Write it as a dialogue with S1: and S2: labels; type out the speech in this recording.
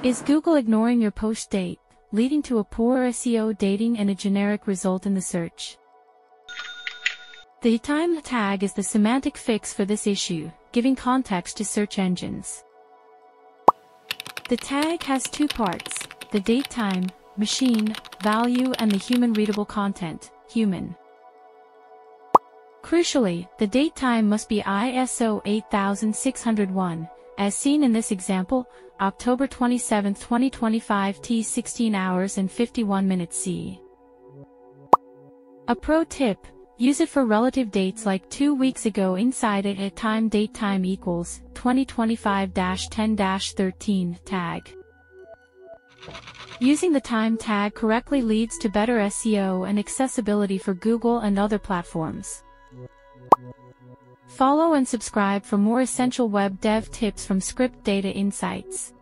S1: Is Google ignoring your post date, leading to a poor SEO dating and a generic result in the search? The time tag is the semantic fix for this issue, giving context to search engines. The tag has two parts: the date time, machine, value, and the human readable content, human. Crucially, the date time must be ISO 8601, as seen in this example, October 27, 2025 t 16 hours and 51 minutes C. A pro tip: use it for relative dates like 2 weeks ago inside it at time date time equals 2025-10-13 tag. Using the time tag correctly leads to better SEO and accessibility for Google and other platforms. Follow and subscribe for more essential web dev tips from Script Data Insights.